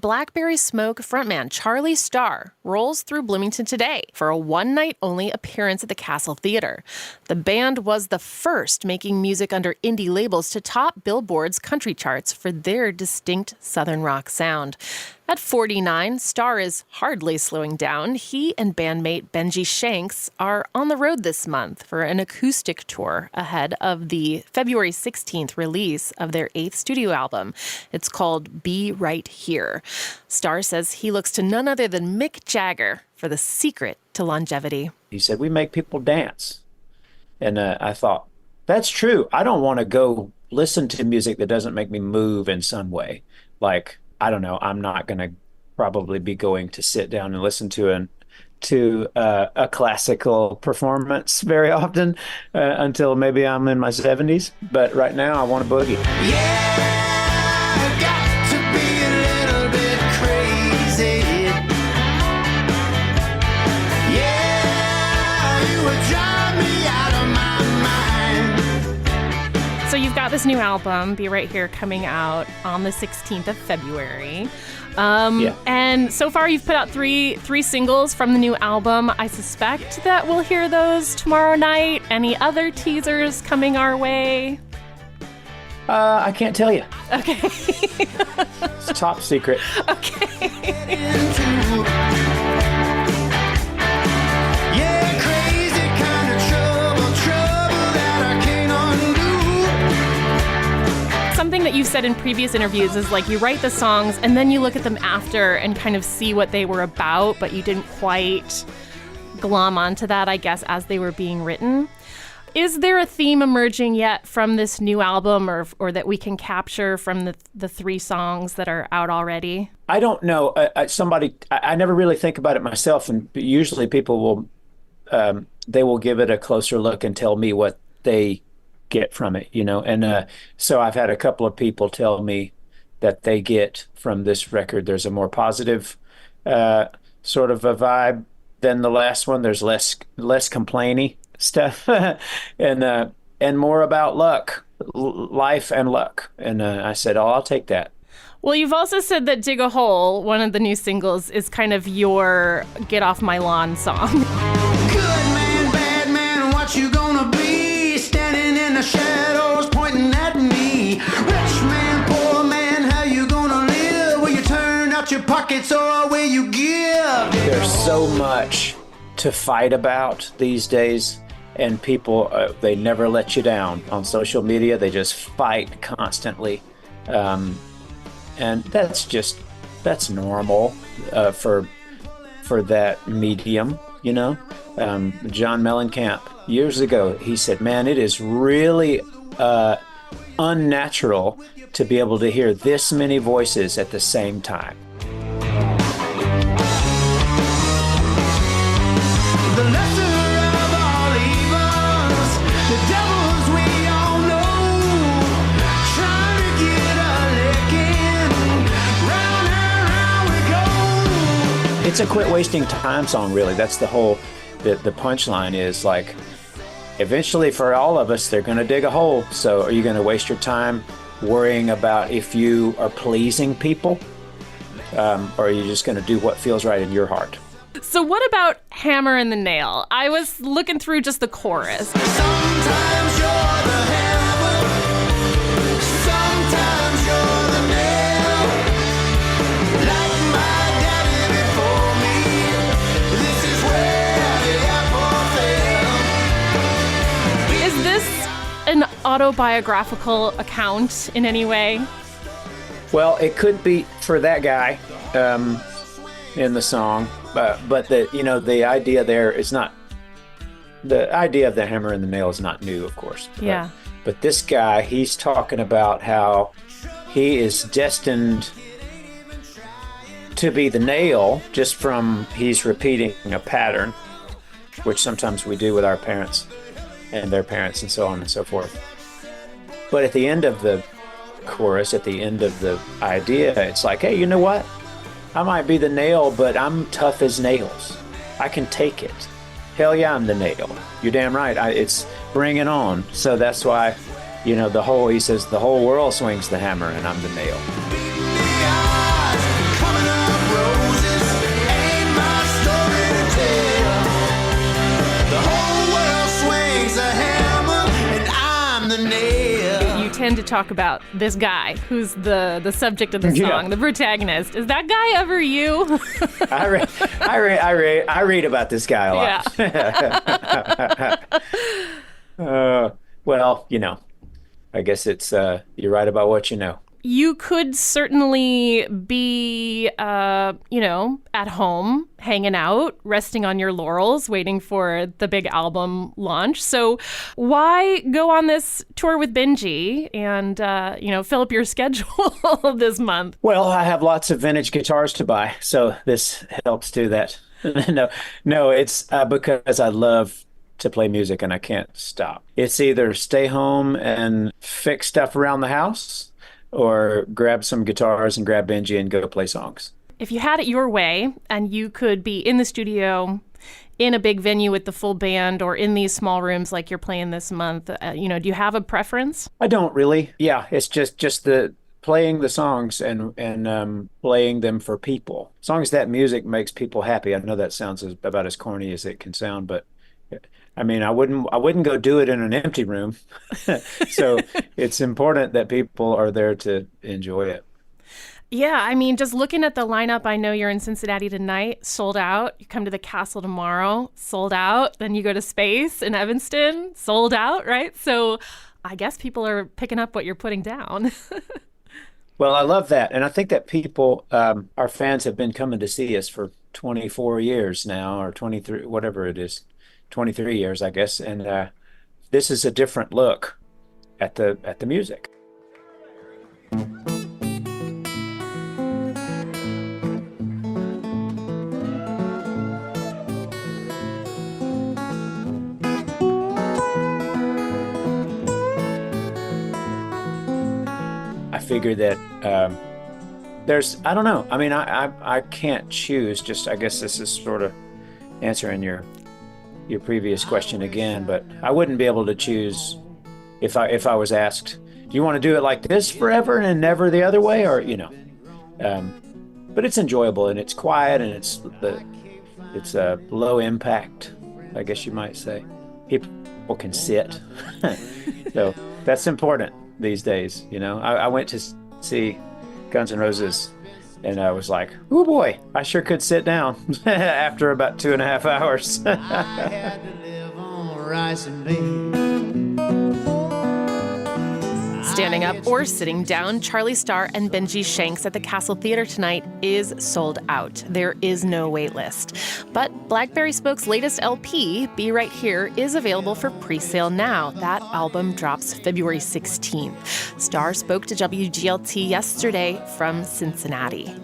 Blackberry Smoke frontman Charlie Starr rolls through Bloomington today for a one-night-only appearance at the Castle Theater. The band was the first making music under indie labels to top Billboard's country charts for their distinct Southern rock sound. At 49, Starr is hardly slowing down. He and bandmate Benji Shanks are on the road this month for an acoustic tour ahead of the February 16th release of their 8th studio album. It's called Be Right Here. Starr says he looks to none other than Mick Jagger for the secret to longevity. He said, "We make people dance." And I thought, that's true. I don't want to go listen to music that doesn't make me move in some way. Like, I don't know, I'm not going to probably be going to sit down and listen to a classical performance very often until maybe I'm in my 70s. But right now I want to boogie. Yeah, got to be a little bit crazy. Yeah, you would drive me out of my mind. So you've got this new album, Be Right Here, coming out on the 16th of February. Yeah. And so far you've put out three singles from the new album. I suspect that we'll hear those tomorrow night. Any other teasers coming our way? I can't tell you. Okay. It's top secret. Okay. Yeah, crazy kind of trouble that I can't undo. Something that you've said in previous interviews is like you write the songs and then you look at them after and kind of see what they were about, but you didn't quite glom onto that, I guess, as they were being written. Is there a theme emerging yet from this new album or that we can capture from the three songs that are out already? I don't know. I never really think about it myself, and usually people will they will give it a closer look and tell me what they get from it, you know. And so I've had a couple of people tell me that they get from this record there's a more positive sort of a vibe than the last one. There's less complainy stuff and more about luck, life and luck. And I said, oh, I'll take that. Well, you've also said that Dig a Hole, one of the new singles, is kind of your get off my lawn song. Good man, bad man, what you gonna be? Standing in the shadows, pointing at me. Rich man, poor man, how you gonna live? Will you turn out your pockets or will you give? There's so much to fight about these days. And people, they never let you down on social media. They just fight constantly. And that's normal for that medium, you know. John Mellencamp, years ago, he said, man, it is really unnatural to be able to hear this many voices at the same time. The lesser of all evils, the devils we all know, trying to get a licking, round and round we go. It's a quit wasting time song, really. That's the whole, the punchline is like, eventually for all of us, they're going to dig a hole. So are you going to waste your time worrying about if you are pleasing people? Or are you just going to do what feels right in your heart? So what about Hammer and the Nail? I was looking through just the chorus. Sometimes you're the hammer, sometimes you're the nail. Like my daddy before me, this is where the apple fell. Is this an autobiographical account in any way? Well, it could be for that guy in the song, but the idea there is not, the idea of the hammer and the nail is not new, of course. Yeah. But this guy, he's talking about how he is destined to be the nail just from he's repeating a pattern, which sometimes we do with our parents and their parents and so on and so forth. But at the end of the chorus, at the end of the idea, it's like, hey, you know what? I might be the nail, but I'm tough as nails. I can take it. Hell yeah, I'm the nail. You're damn right. It's bring it on. So that's why, he says the whole world swings the hammer and I'm the nail. Coming again to talk about this guy who's the subject of the song, the protagonist. Is that guy ever you? I read about this guy a lot. Yeah. Well, I guess it's you're right about what you know. You could certainly be, at home, hanging out, resting on your laurels, waiting for the big album launch. So why go on this tour with Benji and, fill up your schedule this month? Well, I have lots of vintage guitars to buy, so this helps do that. No, it's because I love to play music and I can't stop. It's either stay home and fix stuff around the house, or grab some guitars and grab Benji and go play songs. If you had it your way and you could be in the studio, in a big venue with the full band, or in these small rooms like you're playing this month, do you have a preference? I don't really. Yeah, it's just the playing the songs and playing them for people. As long as that music makes people happy. I know that sounds about as corny as it can sound, but I mean, I wouldn't go do it in an empty room. So it's important that people are there to enjoy it. Yeah, I mean, just looking at the lineup, I know you're in Cincinnati tonight, sold out. You come to the Castle tomorrow, sold out. Then you go to Space in Evanston, sold out, right? So I guess people are picking up what you're putting down. Well, I love that. And I think that people, our fans have been coming to see us for 24 years now, or 23, whatever it is. 23 years, I guess, and this is a different look at the music. I figure that I don't know. I mean, I can't choose. Just I guess this is sort of answering your previous question again, but I wouldn't be able to choose if I was asked, do you want to do it like this forever and never the other way, or but it's enjoyable and it's quiet and it's low impact, I guess you might say. People can sit. So that's important these days. I went to see Guns N' Roses and I was like, oh boy, I sure could sit down after about 2.5 hours. I had to live on rice and beans. Standing up or sitting down, Charlie Starr and Benji Shanks at the Castle Theater tonight is sold out. There is no wait list. But Blackberry Smoke's latest LP, Be Right Here, is available for pre-sale now. That album drops February 16th. Starr spoke to WGLT yesterday from Cincinnati.